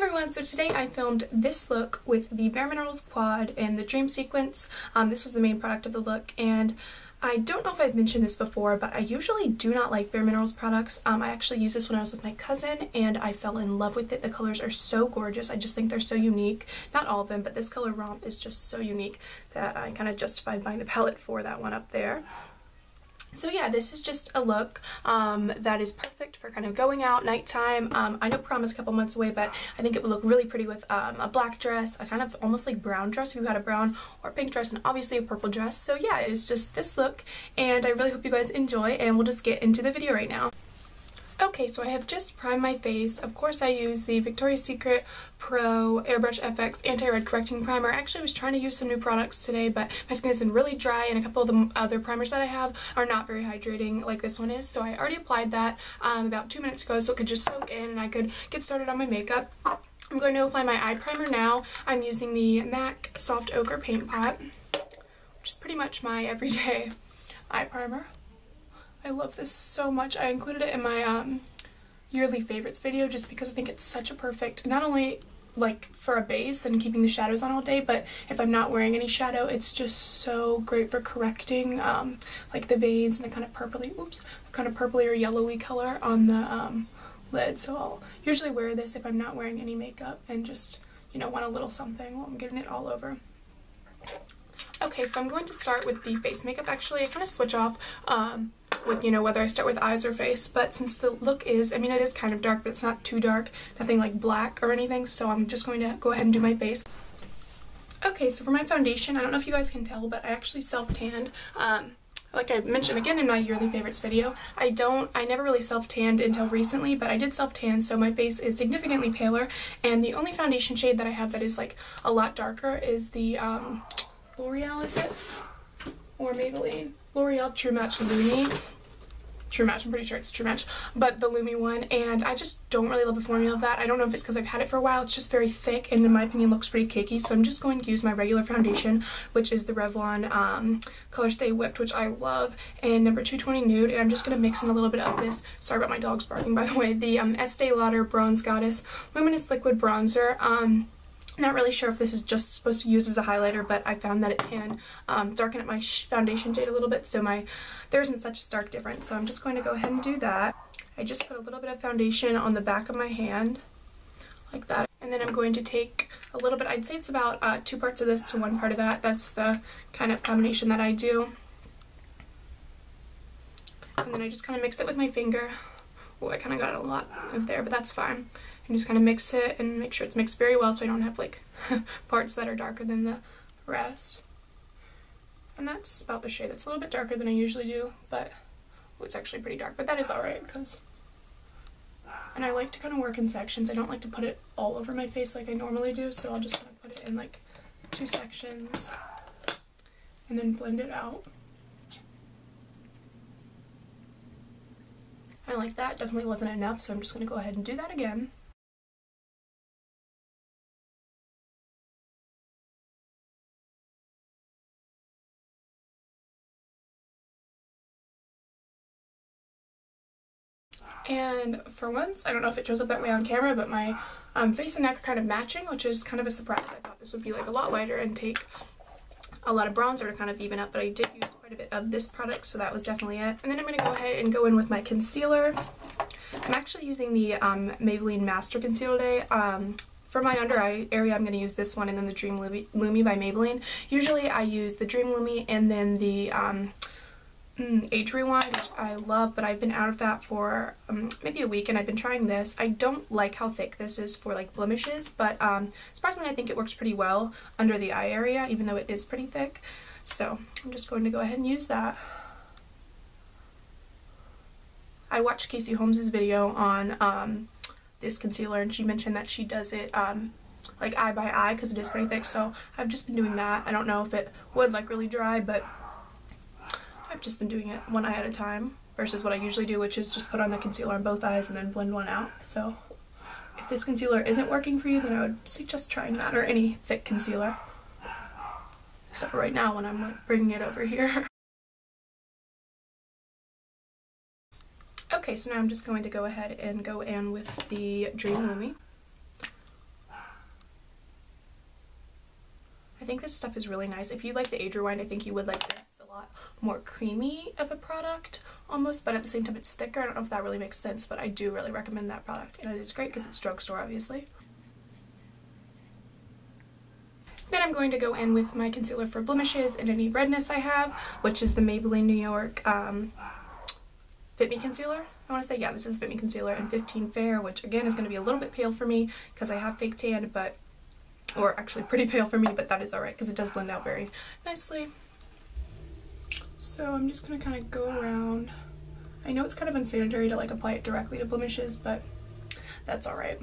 Everyone, so today I filmed this look with the Bare Minerals Quad and the Dream Sequence. This was the main product of the look, and I don't know if I've mentioned this before, but I usually do not like Bare Minerals products. I actually used this when I was with my cousin and I fell in love with it. The colors are so gorgeous. I just think they're so unique. Not all of them, but this color Romp is just so unique that I kind of justified buying the palette for that one up there. So yeah, this is just a look that is perfect for kind of going out, nighttime. I know prom is a couple months away, but I think it would look really pretty with a black dress, a kind of almost like brown dress if you had a brown or pink dress, and obviously a purple dress. So yeah, it is just this look, and I really hope you guys enjoy, and we'll just get into the video right now. Okay, so I have just primed my face. Of course, I use the Victoria's Secret Pro Airbrush FX Anti-Red Correcting Primer. Actually, I was trying to use some new products today, but my skin has been really dry, and a couple of the other primers that I have are not very hydrating like this one is. So I already applied that about 2 minutes ago, so it could just soak in and I could get started on my makeup. I'm going to apply my eye primer now. I'm using the MAC Soft Ochre Paint Pot, which is pretty much my everyday eye primer. I love this so much. I included it in my yearly favorites video just because I think it's such a perfect, not only like for a base and keeping the shadows on all day, but if I'm not wearing any shadow, it's just so great for correcting like the veins and the kind of purpley, or yellowy color on the lid. So I'll usually wear this if I'm not wearing any makeup and just, you know, want a little something while I'm getting it all over. Okay, so I'm going to start with the face makeup. Actually, I kind of switch off with, you know, whether I start with eyes or face, but since the look is, I mean, it is kind of dark, but it's not too dark, nothing like black or anything, so I'm just going to go ahead and do my face. Okay, so for my foundation, I don't know if you guys can tell, but I actually self-tanned. Like I mentioned again in my yearly favorites video, I never really self-tanned until recently, but I did self-tan, so my face is significantly paler, and the only foundation shade that I have that is like a lot darker is the L'Oreal, is it? Or Maybelline? L'Oreal True Match Lumi. True Match, I'm pretty sure it's True Match, but the Lumi one, and I just don't really love the formula of that. I don't know if it's because I've had it for a while. It's just very thick, and in my opinion looks pretty cakey, so I'm just going to use my regular foundation, which is the Revlon Color Stay Whipped, which I love, and number 220 Nude, and I'm just going to mix in a little bit of this. Sorry about my dogs barking, by the way. The Estee Lauder Bronze Goddess Luminous Liquid Bronzer. Not really sure if this is just supposed to be used as a highlighter, but I found that it can darken up my foundation shade a little bit, so there isn't such a stark difference. So I'm just going to go ahead and do that. I just put a little bit of foundation on the back of my hand, like that. And then I'm going to take a little bit, I'd say it's about 2 parts of this to 1 part of that. That's the kind of combination that I do. And then I just kind of mix it with my finger. Oh, I kind of got a lot of there, but that's fine. And just kind of mix it and make sure it's mixed very well so I don't have like parts that are darker than the rest. And that's about the shade. That's a little bit darker than I usually do, but it's actually pretty dark, but that is alright because, and I like to kind of work in sections. I don't like to put it all over my face like I normally do, so I'll just kind of put it in like 2 sections and then blend it out. I like that. Definitely wasn't enough, so I'm just going to go ahead and do that again. And for once, I don't know if it shows up that way on camera, but my face and neck are kind of matching, which is kind of a surprise. I thought this would be like a lot lighter and take a lot of bronzer to kind of even up, but I did use quite a bit of this product, so that was definitely it. And then I'm going to go ahead and go in with my concealer. I'm actually using the Maybelline Master Concealer today. For my under eye area, I'm going to use this one and then the Dream Lumi by Maybelline. Usually I use the Dream Lumi and then the Age Rewind, which I love, but I've been out of that for maybe a week, and I've been trying this. I don't like how thick this is for like blemishes, but surprisingly I think it works pretty well under the eye area, even though it is pretty thick. So I'm just going to go ahead and use that. I watched Casey Holmes's video on this concealer, and she mentioned that she does it like eye by eye because it is pretty thick, so I've just been doing that. I don't know if it would like really dry, but I've just been doing it one eye at a time versus what I usually do, which is just put on the concealer on both eyes and then blend one out. So if this concealer isn't working for you, then I would suggest trying that, or any thick concealer. Except for right now when I'm like bringing it over here. Okay, so now I'm just going to go ahead and go in with the Dream Lumi. I think this stuff is really nice. If you like the age rewind, I think you would like this. It's a lot more creamy of a product almost, but at the same time it's thicker. I don't know if that really makes sense, but I do really recommend that product, and it is great because it's drugstore obviously. Then I'm going to go in with my concealer for blemishes and any redness I have, which is the Maybelline New York Fit Me Concealer. I want to say, yeah, this is Fit Me Concealer in 15 Fair, which again is going to be a little bit pale for me because I have fake tan, but, or actually pretty pale for me, but that is alright because it does blend out very nicely. So I'm just going to kind of go around. I know it's kind of unsanitary to like apply it directly to blemishes, but that's alright.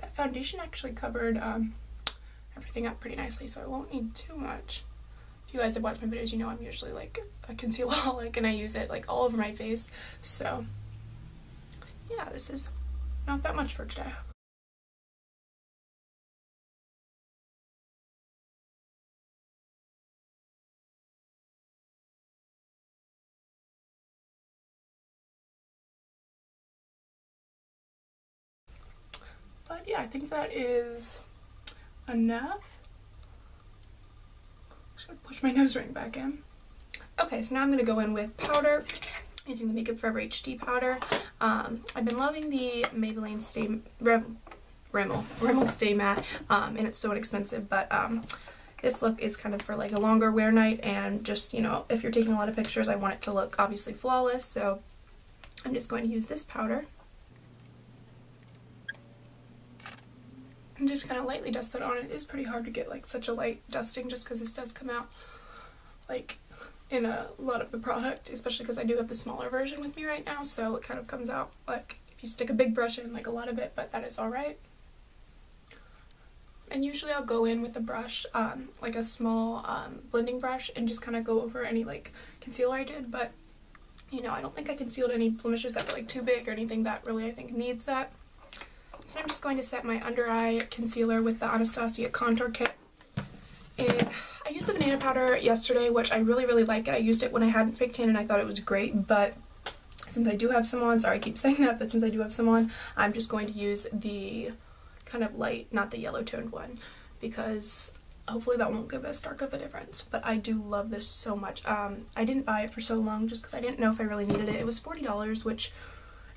That foundation actually covered everything up pretty nicely, so I won't need too much. If you guys have watched my videos, you know I'm usually like a concealer-holic and I use it like all over my face. So yeah, this is not that much for today. But yeah, I think that is enough. Just gonna push my nose ring back in. Okay, so now I'm gonna go in with powder, using the Makeup Forever HD powder. I've been loving the Maybelline Rimmel Stay Matte, and it's so inexpensive, but this look is kind of for like a longer wear night, and just, you know, if you're taking a lot of pictures, I want it to look obviously flawless, so I'm just going to use this powder. And just kind of lightly dust that on. It is pretty hard to get like such a light dusting just because this does come out like in a lot of the product, especially because I do have the smaller version with me right now, so it kind of comes out like if you stick a big brush in like a lot of it, but that is alright. And usually I'll go in with a brush, like a small blending brush, and just kind of go over any like concealer I did, but you know, I don't think I concealed any blemishes that were like too big or anything that really I think needs that. So I'm just going to set my under eye concealer with the Anastasia Contour Kit. And I used the banana powder yesterday, which I really like it. I used it when I hadn't fake tan and I thought it was great, but since I do have some on, sorry I keep saying that, but since I do have some on, I'm just going to use the kind of light, not the yellow toned one, because hopefully that won't give as stark of a difference. But I do love this so much. I didn't buy it for so long just because I didn't know if I really needed it. It was $40, which,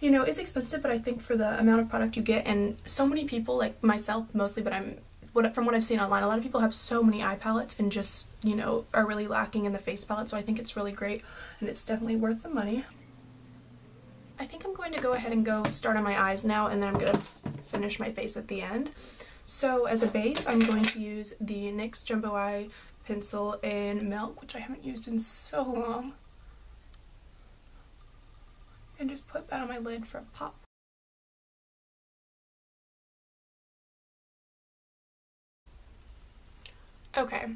you know, is expensive, but I think for the amount of product you get, and so many people, like myself mostly, but from what I've seen online, a lot of people have so many eye palettes and just, you know, are really lacking in the face palette, so I think it's really great and it's definitely worth the money. I think I'm going to go ahead and start on my eyes now, and then I'm going to finish my face at the end. So as a base, I'm going to use the NYX Jumbo Eye Pencil in Milk, which I haven't used in so long. And just put that on my lid for a pop. Okay,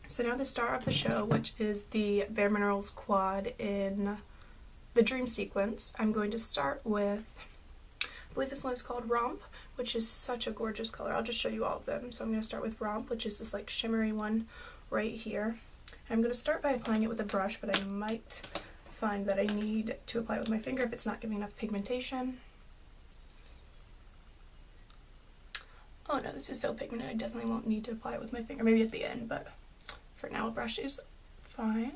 so now the star of the show, which is the Bare Minerals Quad in the Dream Sequence. I'm going to start with, I believe this one is called Romp, which is such a gorgeous color. I'll just show you all of them. So I'm going to start with Romp, which is this like shimmery one right here. And I'm going to start by applying it with a brush, but I might find that I need to apply it with my finger if it's not giving enough pigmentation. Oh no, this is so pigmented, I definitely won't need to apply it with my finger, maybe at the end, but for now a brush is fine.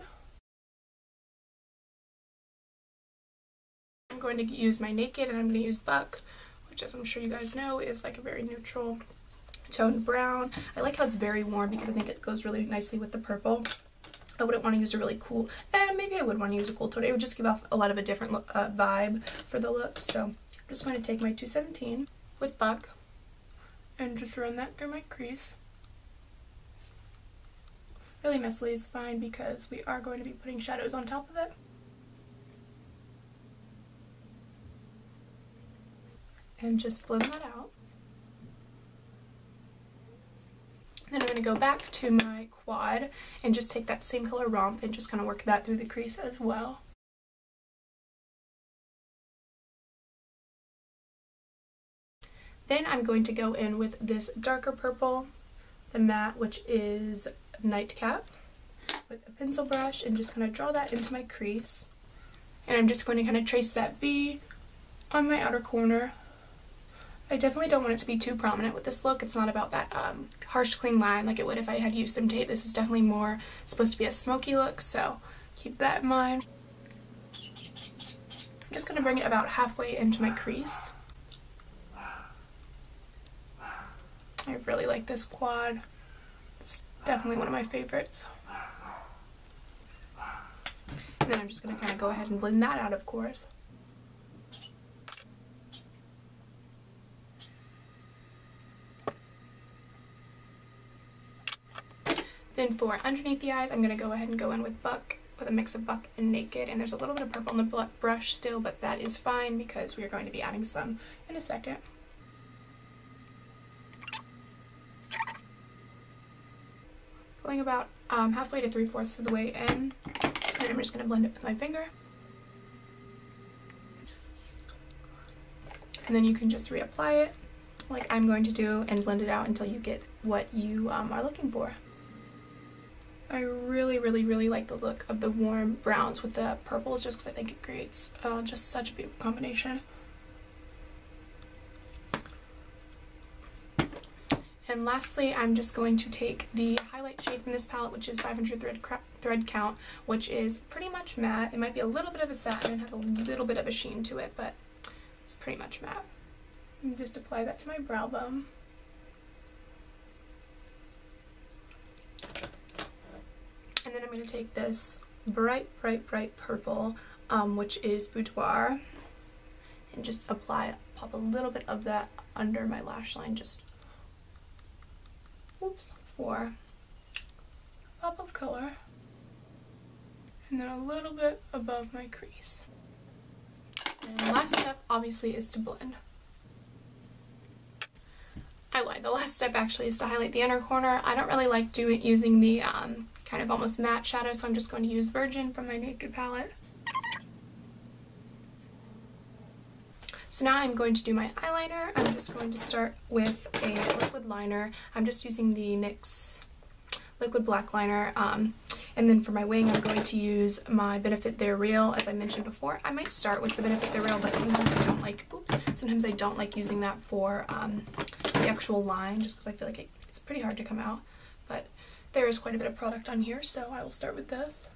I'm going to use my Naked, and I'm going to use Buck, which, as I'm sure you guys know, is like a very neutral toned brown. I like how it's very warm because I think it goes really nicely with the purple. I wouldn't want to use a really cool, maybe I would want to use a cool tone. It would just give off a lot of a different look, vibe for the look. So I'm just going to take my 217 with Buck and just run that through my crease. Really messily is fine because we are going to be putting shadows on top of it. And just blend that out. Then I'm going to go back to my quad and just take that same color Romp and just kind of work that through the crease as well. Then I'm going to go in with this darker purple, the matte, which is Nightcap, with a pencil brush and just kind of draw that into my crease. And I'm just going to kind of trace that B on my outer corner. I definitely don't want it to be too prominent with this look. It's not about that harsh clean line like it would if I had used some tape. This is definitely more supposed to be a smoky look, so keep that in mind. I'm just going to bring it about halfway into my crease. I really like this quad. It's definitely one of my favorites. And then I'm just going to kind of go ahead and blend that out, of course. Then for underneath the eyes, I'm going to go ahead and go in with Buck, with a mix of Buck and Naked. And there's a little bit of purple on the brush still, but that is fine because we are going to be adding some in a second. Going about halfway to 3/4 of the way in, and I'm just going to blend it with my finger. And then you can just reapply it like I'm going to do and blend it out until you get what you are looking for. I really, really, really like the look of the warm browns with the purples just because I think it creates just such a beautiful combination. And lastly, I'm just going to take the highlight shade from this palette, which is 500 thread count, which is pretty much matte. It might be a little bit of a satin and has a little bit of a sheen to it, but it's pretty much matte. And just apply that to my brow bone. And then I'm going to take this bright, bright, bright purple, which is Boudoir, and just apply, pop a little bit of that under my lash line, just for a pop of color, and then a little bit above my crease. And the last step obviously is to blend. I lied, the last step actually is to highlight the inner corner. I don't really like using the kind of almost matte shadow, so I'm just going to use Virgin from my Naked palette. So now I'm going to do my eyeliner. I'm just going to start with a liquid liner. I'm just using the NYX liquid black liner. And then for my wing, I'm going to use my Benefit They're Real. As I mentioned before, I might start with the Benefit They're Real, but sometimes I don't like, sometimes I don't like using that for the actual line, just because I feel like it's pretty hard to come out. But there is quite a bit of product on here, so I will start with this.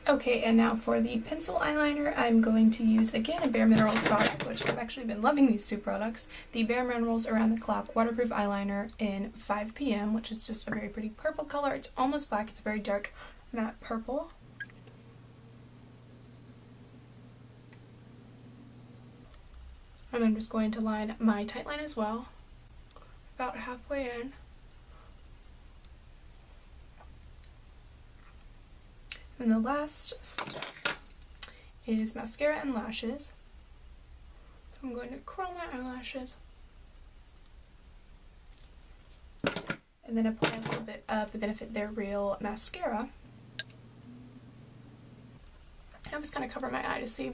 Okay, and now for the pencil eyeliner, I'm going to use, again, a Bare Minerals product, which I've actually been loving these two products. The Bare Minerals Around the Clock Waterproof Eyeliner in 5 PM, which is just a very pretty purple color. It's almost black. It's a very dark matte purple. And I'm just going to line my tight line as well, about halfway in. And the last step is mascara and lashes. So I'm going to curl my eyelashes and then apply a little bit of the Benefit They're Real mascara. I'm just going to cover my eye to see.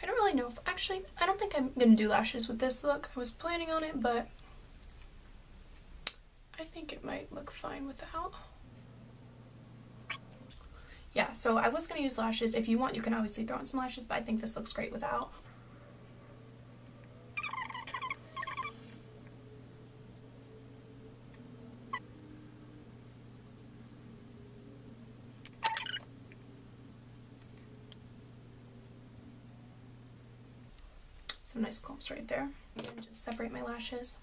I don't really know if, actually, I don't think I'm going to do lashes with this look. I was planning on it, but I think it might look fine without. Yeah, so I was going to use lashes. If you want, you can obviously throw in some lashes, but I think this looks great without. Some nice clumps right there. And just separate my lashes.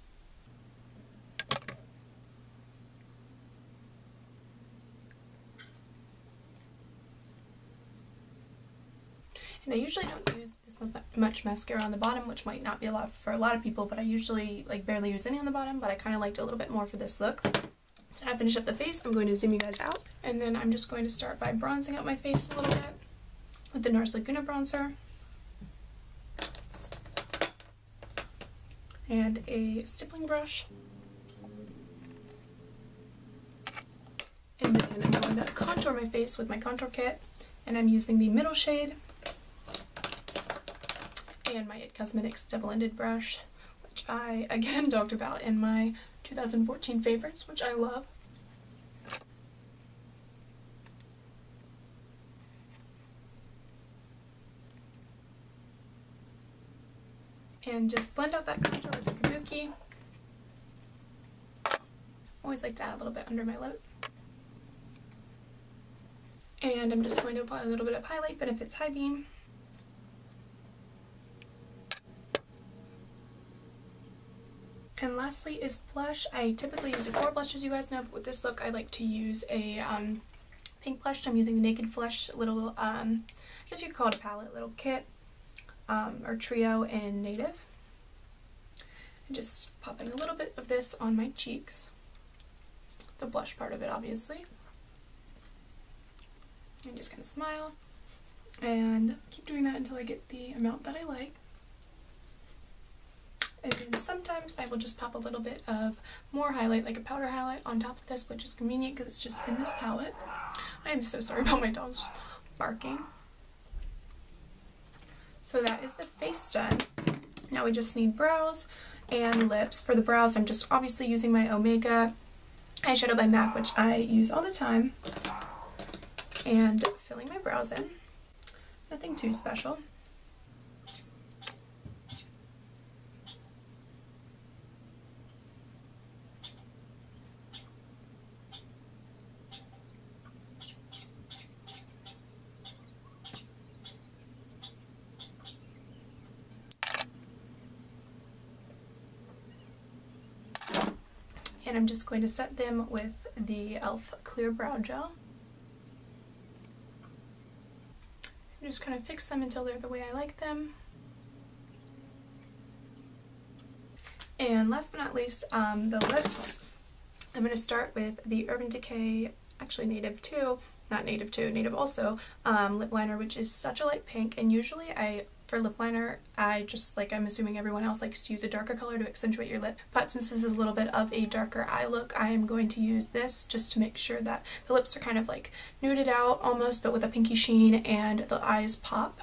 And I usually don't use this much mascara on the bottom, which might not be a lot for a lot of people, but I usually like barely use any on the bottom, but I kind of liked it a little bit more for this look. So now I finish up the face, I'm going to zoom you guys out, and then I'm just going to start by bronzing up my face a little bit with the NARS Laguna bronzer. and a stippling brush. And then I'm going to contour my face with my contour kit, and I'm using the middle shade and my It Cosmetics double-ended brush, which I again talked about in my 2014 favorites, which I love. And just blend out that contour with the kabuki. Always like to add a little bit under my lip. And I'm just going to apply a little bit of highlight Benefits High Beam. And lastly is blush. I typically use a core blush, as you guys know, but with this look I like to use a pink blush. I'm using the Naked Flesh little, I guess you could call it a palette, little kit, or trio in Native. And just popping a little bit of this on my cheeks. The blush part of it, obviously. I'm just going to smile and keep doing that until I get the amount that I like. And then sometimes I will just pop a little bit of more highlight, like a powder highlight, on top of this, which is convenient because it's just in this palette. I am so sorry about my dogs barking. So that is the face done. Now we just need brows and lips. For the brows, I'm just obviously using my Omega eyeshadow by MAC, which I use all the time, and filling my brows in. Nothing too special. And I'm just going to set them with the e.l.f. Clear Brow Gel. And just kind of fix them until they're the way I like them. And last but not least, the lips. I'm going to start with the Urban Decay, actually Native 2, not Native 2, Native also, lip liner, which is such a light pink. And usually for lip liner, I just, like I'm assuming everyone else, likes to use a darker color to accentuate your lip. But since this is a little bit of a darker eye look, I am going to use this just to make sure that the lips are kind of like nuded out almost, but with a pinky sheen, and the eyes pop.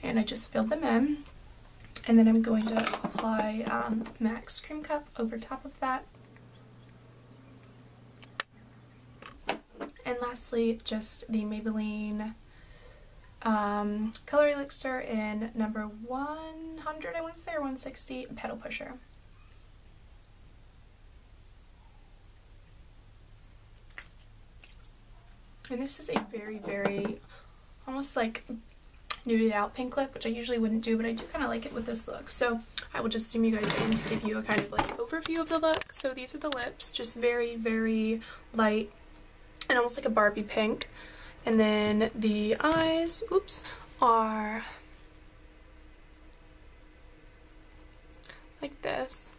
And I just filled them in. And then I'm going to apply MAC's Cream Cup over top of that. And lastly, just the Maybelline Color Elixir in number 100, I want to say, or 160, Petal Pusher. And this is a very, very, almost like nuded out pink lip, which I usually wouldn't do, but I do kind of like it with this look. So I will just zoom you guys in to give you a kind of like overview of the look. So these are the lips, just very, very light and almost like a Barbie pink. And then the eyes, oops, are like this.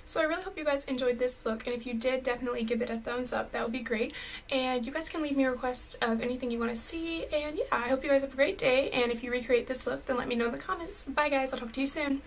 So I really hope you guys enjoyed this look, and if you did, definitely give it a thumbs up. That would be great. And you guys can leave me requests of anything you want to see. And yeah, I hope you guys have a great day, and if you recreate this look, then let me know in the comments. Bye guys, I'll talk to you soon.